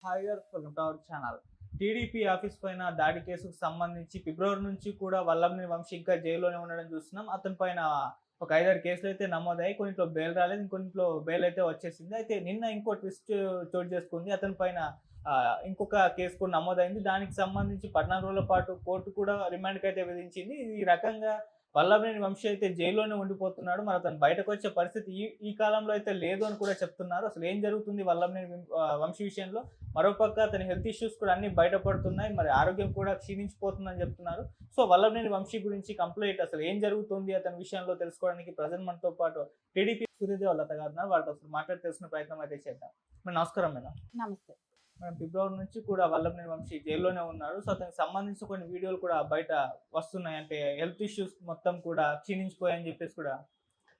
Hi గారు, welcome to our channel. TDP office పైన దాడి కేసుకు సంబంధించి ఫిబ్రవరి నుంచి కూడా వల్లభనేని వంశీ ఇంకా జైల్లోనే ఉండడం చూస్తున్నాం. అతని పైన ఒక 5-6 కేసులు అయితే నమోదయ్యాయి. కొన్నింటిలో బెయిల్ రాలేదు, ఇంకొన్నింటిలో బెయిల్ అయితే వచ్చేసింది. అయితే నిన్న ఇంకో ట్విస్ట్ చోటు చేసుకుంది. అతని పైన ఇంకొక కేసు కూడా నమోదైంది. దానికి సంబంధించి 14 రోజుల పాటు కోర్టు కూడా రిమాండ్కి అయితే విధించింది. ఈ రకంగా వల్లభనేని వంశీ అయితే జైల్లోనే ఉండిపోతున్నాడు. మరి అతను బయటకు వచ్చే పరిస్థితి ఈ కాలంలో అయితే లేదు అని కూడా చెప్తున్నారు. అసలు ఏం జరుగుతుంది వల్లభనేని వంశీ విషయంలో? మరోపక్క అతని హెల్త్ ఇష్యూస్ కూడా అన్ని బయటపడుతున్నాయి. మరి ఆరోగ్యం కూడా క్షీణించిపోతుందని చెప్తున్నారు. సో వల్లభనేని వంశీ గురించి కంప్లీట్ అసలు ఏం జరుగుతుంది అతని విషయంలో తెలుసుకోవడానికి ప్రజెంట్ మనతో పాటు టీడీపీ సూర్యదేవ్ లత గారు ఉన్నారు. వాళ్ళతో అసలు మాట్లాడి తెలుసుకునే ప్రయత్నం అయితే చేద్దాం. మరి నమస్కారం మేడం. నమస్తే. మేడం, ఫిబ్రవరి నుంచి కూడా వల్లభనేని వంశీ జైల్లోనే ఉన్నాడు. సో అతనికి సంబంధించిన కొన్ని వీడియోలు కూడా బయట వస్తున్నాయి. అంటే హెల్త్ ఇష్యూస్ మొత్తం కూడా క్షీణించిపోయాయని చెప్పేసి కూడా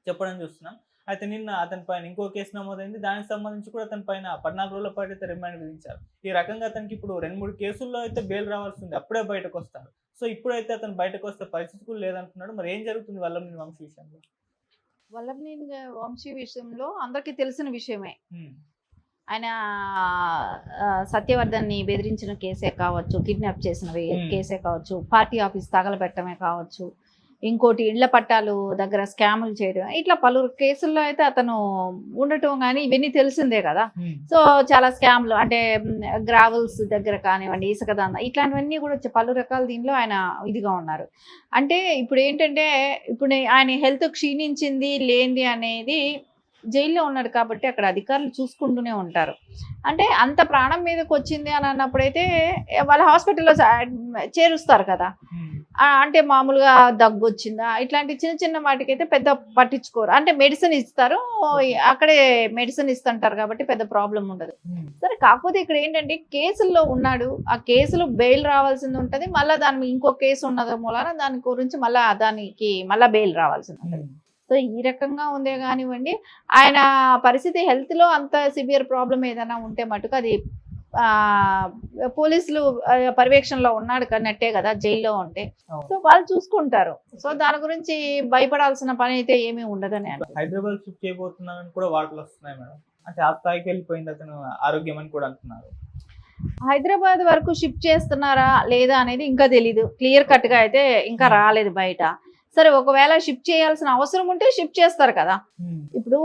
చెప్పడం చూస్తున్నాం. అయితే నిన్న అతని పైన ఇంకో కేసు నమోదైంది. దానికి సంబంధించి కూడా అతని పైన 14 రోజుల పాటు అయితే రిమాండ్ విధించారు. ఈ రకంగా అతనికి ఇప్పుడు 2-3 కేసుల్లో అయితే బెయిల్ రావాల్సి ఉంది. అప్పుడే బయటకు వస్తాడు. సో ఇప్పుడైతే అతను బయటకు వస్తే పరిస్థితి కూడా లేదంటున్నాడు. మరి ఏం జరుగుతుంది వల్లభనేని వంశీ విషయంలో? వల్లభనేని వంశీ విషయంలో అందరికీ తెలిసిన విషయమే. ఆయన సత్యవర్ధన్ని బెదిరించిన కేసే కావచ్చు, కిడ్నాప్ చేసిన కేసే కావచ్చు, పార్టీ ఆఫీస్ తగలబెట్టడమే కావచ్చు, ఇంకోటి ఇళ్ల పట్టాలు దగ్గర స్కాములు చేయడం, ఇట్లా పలు కేసుల్లో అయితే అతను ఉండటం కానీ ఇవన్నీ తెలిసిందే కదా. సో చాలా స్కామ్లు అంటే గ్రావెల్స్ దగ్గర కానివ్వండి, ఇసుక దందా, ఇట్లాంటివన్నీ కూడా పలు రకాల దీనిలో ఆయన ఇదిగా ఉన్నారు. అంటే ఇప్పుడు ఏంటంటే ఇప్పుడు ఆయన హెల్త్ క్షీణించింది లేనిది అనేది జైల్లో ఉన్నాడు కాబట్టి అక్కడ అధికారులు చూసుకుంటూనే ఉంటారు. అంటే అంత ప్రాణం మీదకి వచ్చింది అని అన్నప్పుడైతే వాళ్ళ హాస్పిటల్లో చేరుస్తారు కదా. అంటే మామూలుగా దగ్గు వచ్చిందా ఇట్లాంటి చిన్న చిన్న వాటికైతే పెద్ద పట్టించుకోరు. అంటే మెడిసిన్ ఇస్తారు, అక్కడే మెడిసిన్ ఇస్తుంటారు కాబట్టి పెద్ద ప్రాబ్లం ఉండదు. సరే, కాకపోతే ఇక్కడ ఏంటంటే కేసుల్లో ఉన్నాడు. ఆ కేసులు బెయిల్ రావాల్సింది ఉంటుంది. మళ్ళీ దాని ఇంకో కేసు ఉన్నది మూలాన దాని గురించి మళ్ళీ బెయిల్ రావాల్సింది ఉంటుంది. సో ఈ రకంగా ఉందే కానివ్వండి, ఆయన పరిస్థితి హెల్త్లో అంత సివియర్ ప్రాబ్లం ఏదైనా ఉంటే మటుకు అది పోలీసులు పర్యవేక్షణలో ఉన్నాడు కన్నట్టే కదా జైల్లో ఉంటే. సో వాళ్ళు చూసుకుంటారు. సో దాని గురించి భయపడాల్సిన పని అయితే ఏమీ ఉండదని. హైదరాబాద్ షిఫ్ట్ చేయబోతున్నారని కూడా వార్తలు వస్తున్నాయి మేడం. అంటే ఆ స్థాయికి వెళ్ళిపోయింది అతను ఆరోగ్యం అని కూడా అంటున్నారు. హైదరాబాద్ వరకు షిఫ్ట్ చేస్తున్నారా లేదా అనేది ఇంకా తెలీదు. క్లియర్ కట్గా అయితే ఇంకా రాలేదు బయట. సరే, ఒకవేళ షిఫ్ట్ చేయాల్సిన అవసరం ఉంటే షిఫ్ట్ చేస్తారు కదా. ఇప్పుడు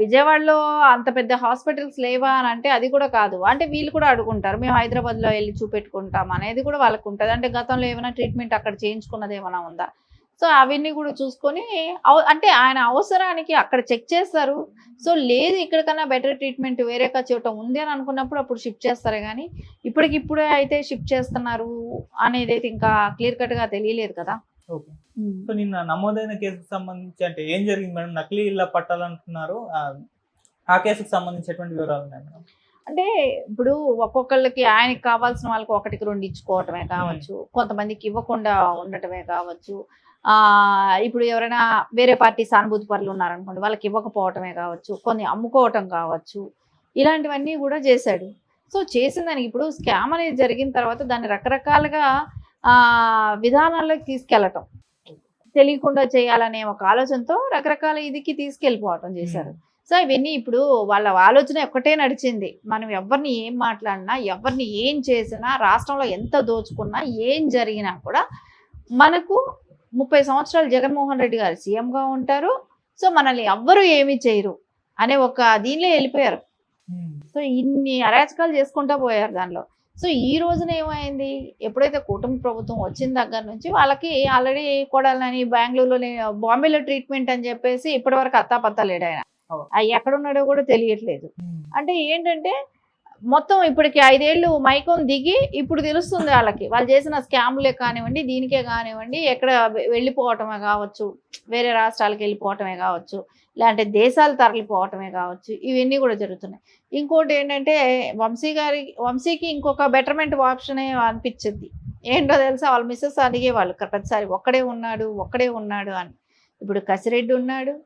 విజయవాడలో అంత పెద్ద హాస్పిటల్స్ లేవా అని అంటే అది కూడా కాదు. అంటే వీళ్ళు కూడా అడుగుంటారు, మేము హైదరాబాద్లో వెళ్ళి చూపెట్టుకుంటాం అనేది కూడా వాళ్ళకు ఉంటుంది. అంటే గతంలో ఏమైనా ట్రీట్మెంట్ అక్కడ చేయించుకున్నది ఏమైనా ఉందా, సో అవన్నీ కూడా చూసుకొని అంటే ఆయన అవసరానికి అక్కడ చెక్ చేస్తారు. సో లేదు ఇక్కడికన్నా బెటర్ ట్రీట్మెంట్ వేరే చోట ఉంది అని అనుకున్నప్పుడు అప్పుడు షిఫ్ట్ చేస్తారు. కానీ ఇప్పటికిప్పుడే అయితే షిఫ్ట్ చేస్తున్నారు అనేది అయితే ఇంకా క్లియర్ కట్గా తెలియలేదు కదా. ఓకే. సో నిన్న నమోదైన కేసుకు సంబంధించి అంటే ఏం జరిగింది మేడం? నకిలీ ఇళ్ళ పట్టాలంటున్నారు. ఆ కేసుకు సంబంధించి ఎటువంటి వివరాలు ఉన్నాయి మేడం? అంటే ఇప్పుడు ఒక్కొక్కళ్ళకి ఆయనకి కావాల్సిన వాళ్ళకి 1-2 ఇచ్చుకోవటమే కావచ్చు, కొంతమందికి ఇవ్వకుండా ఉండటమే కావచ్చు. ఇప్పుడు ఎవరైనా వేరే పార్టీ సానుభూతి పరులు ఉన్నారనుకోండి, వాళ్ళకి ఇవ్వకపోవటమే కావచ్చు, కొన్ని అమ్ముకోవటం కావచ్చు, ఇలాంటివన్నీ కూడా చేశాడు. సో చేసిన దానికి ఇప్పుడు స్కామ్ అనేది జరిగిన తర్వాత దాన్ని రకరకాలుగా విధానాల్లోకి తీసుకెళ్ళటం, తెలియకుండా చేయాలనే ఒక ఆలోచనతో రకరకాల ఇదికి తీసుకెళ్ళిపోవటం చేశారు. సో ఇవన్నీ ఇప్పుడు వాళ్ళ ఆలోచన ఒక్కటే నడిచింది. మనం ఎవరిని ఏం మాట్లాడినా, ఎవరిని ఏం చేసినా, రాష్ట్రంలో ఎంత దోచుకున్నా, ఏం జరిగినా కూడా మనకు 30 సంవత్సరాలు జగన్మోహన్ రెడ్డి గారు సీఎంగా ఉంటారు. సో మనల్ని ఎవ్వరూ ఏమీ చేయరు అనే ఒక దీనిలో వెళ్ళిపోయారు. సో ఇన్ని అరాచకాలు చేసుకుంటూ పోయారు దానిలో. సో ఈ రోజున ఏమైంది, ఎప్పుడైతే కూటమి ప్రభుత్వం వచ్చిన దగ్గర నుంచి వాళ్ళకి ఆల్రెడీ కొడాలని బెంగళూరులోని బాంబేలో ట్రీట్మెంట్ అని చెప్పేసి ఇప్పటివరకు అత్తాపత్తా లేడు ఆయన. ఎక్కడున్నాడో కూడా తెలియట్లేదు. అంటే ఏంటంటే మొత్తం ఇప్పటికి 5 ఏళ్ళు మైకం దిగి ఇప్పుడు తెలుస్తుంది వాళ్ళకి, వాళ్ళు చేసిన స్కామ్లే కానివ్వండి, దీనికే కానివ్వండి, ఎక్కడ వెళ్ళిపోవటమే కావచ్చు, వేరే రాష్ట్రాలకు వెళ్ళిపోవటమే కావచ్చు, లేదంటే దేశాలు తరలిపోవటమే కావచ్చు, ఇవన్నీ కూడా జరుగుతున్నాయి. ఇంకోటి ఏంటంటే వంశీకి ఇంకొక బెటర్మెంట్ ఆప్షన్ అనిపించింది. ఏంటో తెలుసా, వాళ్ళ మిస్సెస్ అడిగేవాళ్ళు ప్రతిసారి ఒక్కడే ఉన్నాడు అని. ఇప్పుడు కసిరెడ్డి ఉన్నాడు,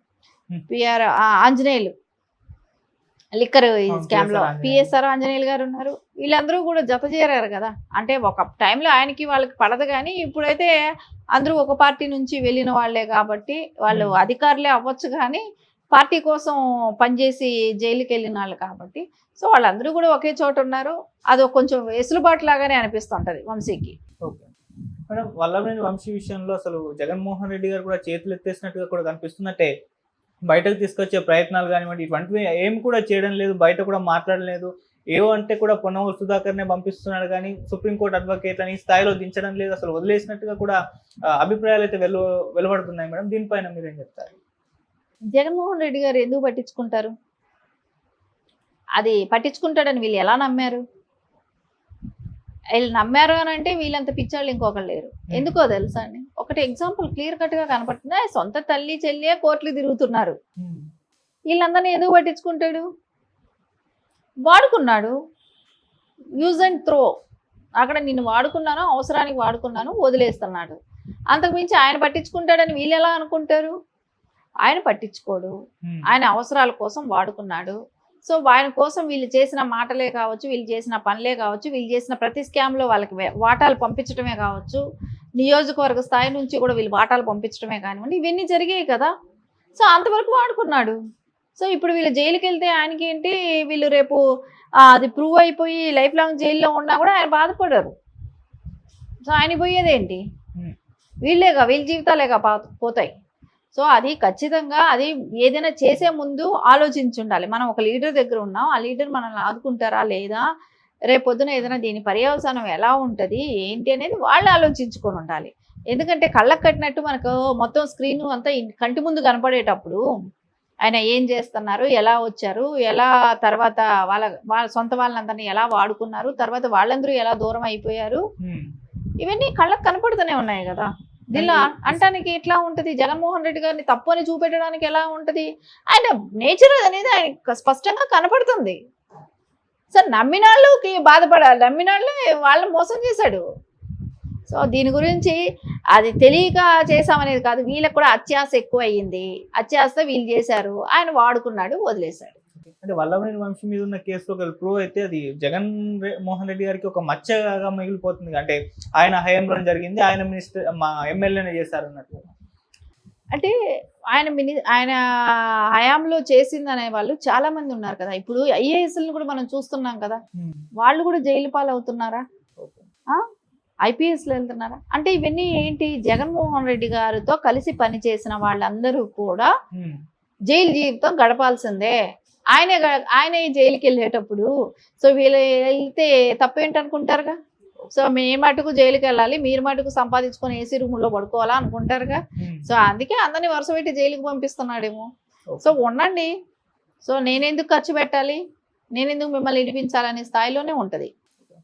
ఆంజనేయులు లిక్కర్ స్కామ్ లో పిఎస్ఆర్ ఆంజనేయులు గారు ఉన్నారు. వీళ్ళందరూ కూడా జత చేరారు కదా. అంటే ఒక టైంలో ఆయనకి వాళ్ళకి పడదు, కానీ ఇప్పుడైతే అందరూ ఒక పార్టీ నుంచి వెళ్ళిన వాళ్లే కాబట్టి వాళ్ళు అధికారులే అవ్వచ్చు. కానీ పార్టీ కోసం పనిచేసి జైలుకి వెళ్ళిన వాళ్ళు కాబట్టి సో వాళ్ళందరూ కూడా ఒకే చోట ఉన్నారు. అది కొంచెం వెసులుబాటు లాగానే అనిపిస్తుంటది వంశీకి. ఓకే మేడం, వల్లభనేని వంశీ విషయంలో అసలు జగన్మోహన్ రెడ్డి గారు కూడా చేతులు ఎత్తేసినట్టుగా కూడా కనిపిస్తుందంటే బయటకు తీసుకొచ్చే ప్రయత్నాలు కానివ్వండి ఇటువంటివి ఏం కూడా చేయడం లేదు, బయట కూడా మాట్లాడలేదు. ఏవో అంటే కూడా పొన్నవూరు సుధాకర్నే పంపిస్తున్నాడు కానీ సుప్రీంకోర్టు అడ్వకేట్లని స్థాయిలో దించడం లేదు, అసలు వదిలేసినట్టుగా కూడా అభిప్రాయాలు అయితే వెలువడుతున్నాయి మేడం. దీనిపైన మీరేం చెప్తారు? జగన్మోహన్ రెడ్డి గారు ఎందుకు పట్టించుకుంటారు? అది పట్టించుకుంటాడని వీళ్ళు ఎలా నమ్మారు? వీళ్ళు నమ్మారు అని అంటే వీళ్ళంత పిచ్చాళ్ళు ఇంకొకరు లేరు. ఎందుకో తెలుసా అండి, ఒకటి ఎగ్జాంపుల్ క్లియర్ కట్ గా కనపడుతుంది. సొంత తల్లి చెల్లి కోర్టులు తిరుగుతున్నారు. వీళ్ళందరినీ ఎందుకు పట్టించుకుంటాడు? వాడుకున్నాడు, యూజ్ అండ్ త్రో. అక్కడ నిన్ను వాడుకున్నాను, అవసరానికి వాడుకున్నాను, వదిలేస్తున్నాడు. అంతకుమించి ఆయన పట్టించుకుంటాడని వీళ్ళు ఎలా అనుకుంటారు? ఆయన పట్టించుకోడు, ఆయన అవసరాల కోసం వాడుకున్నాడు. సో ఆయన కోసం వీళ్ళు చేసిన మాటలే కావచ్చు, వీళ్ళు చేసిన పనులే కావచ్చు, వీళ్ళు చేసిన ప్రతి స్కామ్లో వాళ్ళకి వాటాలు పంపించడమే కావచ్చు, నియోజకవర్గ స్థాయి నుంచి కూడా వీళ్ళు వాటాలు పంపించడమే కానివ్వండి, ఇవన్నీ జరిగాయి కదా. సో అంతవరకు వాడుకున్నాడు. సో ఇప్పుడు వీళ్ళు జైలుకి వెళ్తే ఆయనకి ఏంటి, వీళ్ళు రేపు అది ప్రూవ్ అయిపోయి లైఫ్ లాంగ్ జైల్లో ఉన్నా కూడా ఆయన బాధపడరు. సో ఆయన పోయేదేంటి? వీళ్ళ జీవితాలేగా పోతాయి. సో అది ఖచ్చితంగా అది ఏదైనా చేసే ముందు ఆలోచించి ఉండాలి. మనం ఒక లీడర్ దగ్గర ఉన్నాం, ఆ లీడర్ మనల్ని ఆదుకుంటారా లేదా, రేపొద్దున ఏదైనా దీని పర్యవసానం ఎలా ఉంటుంది ఏంటి అనేది వాళ్ళు ఆలోచించుకొని ఉండాలి. ఎందుకంటే కళ్ళకు కట్టినట్టు మనకు మొత్తం స్క్రీన్ అంతా కంటి ముందు కనపడేటప్పుడు ఆయన ఏం చేస్తున్నారు, ఎలా వచ్చారు, ఎలా తర్వాత వాళ్ళ సొంత వాళ్ళందరినీ ఎలా వాడుకున్నారు, తర్వాత వాళ్ళందరూ ఎలా దూరం అయిపోయారు, ఇవన్నీ కళ్ళకు కనపడుతూనే ఉన్నాయి కదా. దీనిలో అంటానికి ఎట్లా ఉంటుంది? జగన్మోహన్ రెడ్డి గారిని తప్పు అని చూపెట్టడానికి ఎలా ఉంటుంది? ఆయన నేచర్ అనేది ఆయన స్పష్టంగా కనపడుతుంది. సార్ నమ్మిన వాళ్ళకి బాధపడాలి, నమ్మిన వాళ్ళే వాళ్ళని మోసం చేశాడు. సో దీని గురించి అది తెలియక చేసామనేది కాదు, వీళ్ళకి కూడా అత్యాశ ఎక్కువ అయ్యింది. అత్యాశ వీళ్ళు చేశారు, ఆయన వాడుకున్నాడు, వదిలేశాడు. అంటే వల్లభనేని వంశీ మీద ఉన్న కేసులో ప్రూవ్ అయితే అది జగన్ మోహన్ రెడ్డి గారికి ఒక మచ్చగా మిగిలిపోతుంది. అంటే ఆయన హయాంలో జరిగింది, ఆయన మినిస్టర్ మా ఎమ్మెల్యేనే చేశారు అన్నట్టు. అంటే ఆయన హయాంలో చేసింది అనే వాళ్ళు చాలా మంది ఉన్నారు కదా. ఇప్పుడు ఐఏఎస్లను కూడా మనం చూస్తున్నాం కదా, వాళ్ళు కూడా జైలు పాలవుతున్నారా? ఐపీఎస్లో వెళ్తున్నారా? అంటే ఇవన్నీ ఏంటి, జగన్మోహన్ రెడ్డి గారితో కలిసి పనిచేసిన వాళ్ళందరూ కూడా జైలు జీవితం గడపాల్సిందే. ఆయనే జైలుకి వెళ్ళేటప్పుడు సో వీళ్ళు వెళ్తే తప్పేంటనుకుంటారుగా. సో మేము మటుకు జైలుకి వెళ్ళాలి, మీరు మటుకు సంపాదించుకొని ఏసీ రూముల్లో పడుకోవాలా అనుకుంటారుగా. సో అందుకే అందరినీ వరుస పెట్టి జైలుకి పంపిస్తున్నాడేమో. సో ఉండండి, సో నేనెందుకు ఖర్చు పెట్టాలి, నేనెందుకు మిమ్మల్ని ఇడిపించాలనే స్థాయిలోనే ఉంటుంది.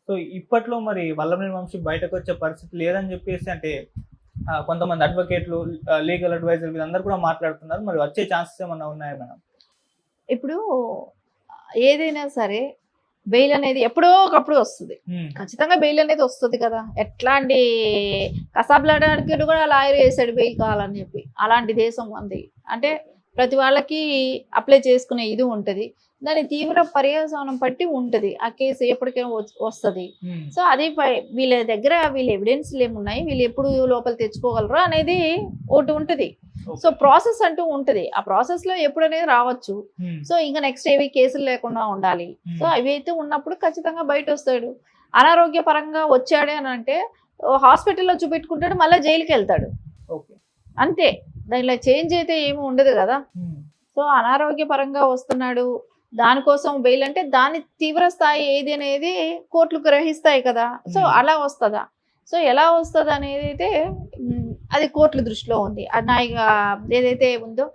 సో ఇప్పట్లో మరి వల్లభనేని వంశీ బయటకు వచ్చే పరిస్థితి లేదని చెప్పేసి అంటే కొంతమంది అడ్వకేట్లు, లీగల్ అడ్వైజర్ వీళ్ళందరూ కూడా మాట్లాడుతున్నారు. మరి వచ్చే ఛాన్సెస్ ఏమన్నా ఉన్నాయా మేడం? ఇప్పుడు ఏదైనా సరే బెయిల్ అనేది ఎప్పుడో ఒకప్పుడు వస్తుంది, ఖచ్చితంగా బెయిల్ అనేది వస్తుంది కదా. ఎట్లాంటి కసాబ్లాడానికి కూడా లాయర్ వేసాడు బెయిల్ కావాలని చెప్పి. అలాంటి దేశం ఉంది అంటే ప్రతి వాళ్ళకి అప్లై చేసుకునే ఇది ఉంటుంది, దాని తీవ్ర పర్యవసానం బట్టి ఉంటుంది ఆ కేసు ఎప్పటికైనా వస్తుంది. సో అది వీళ్ళ దగ్గర వీళ్ళ ఎవిడెన్స్లు ఏమున్నాయి, వీళ్ళు ఎప్పుడు లోపల తెచ్చుకోగలరు అనేది ఒకటి ఉంటుంది. సో ప్రాసెస్ అంటూ ఉంటుంది, ఆ ప్రాసెస్ లో ఎప్పుడు అనేది రావచ్చు. సో ఇంకా నెక్స్ట్ ఏవి కేసులు లేకుండా ఉండాలి. సో అవి అయితే ఉన్నప్పుడు ఖచ్చితంగా బయట వస్తాడు. అనారోగ్య పరంగా వచ్చాడే అని అంటే హాస్పిటల్లో చూపెట్టుకుంటాడు, మళ్ళీ జైలుకి వెళ్తాడు, అంతే. దానిలో చేంజ్ అయితే ఏమి ఉండదు కదా. సో అనారోగ్య పరంగా వస్తున్నాడు, దానికోసం బెయిల్ అంటే దాని తీవ్ర స్థాయి ఏది అనేది కోర్టులు గ్రహిస్తాయి కదా. సో అలా వస్తుందా, సో ఎలా వస్తుంది అనేది అయితే అది కోర్టుల దృష్టిలో ఉంది. ఏదైతే ఉందో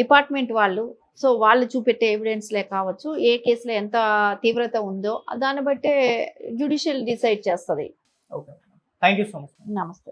డిపార్ట్మెంట్ వాళ్ళు, సో వాళ్ళు చూపెట్టే ఎవిడెన్స్లే కావచ్చు, ఏ కేసులో ఎంత తీవ్రత ఉందో దాన్ని బట్టే జ్యుడిషియల్ డిసైడ్ చేస్తుంది. Okay, thank you so much. నమస్తే.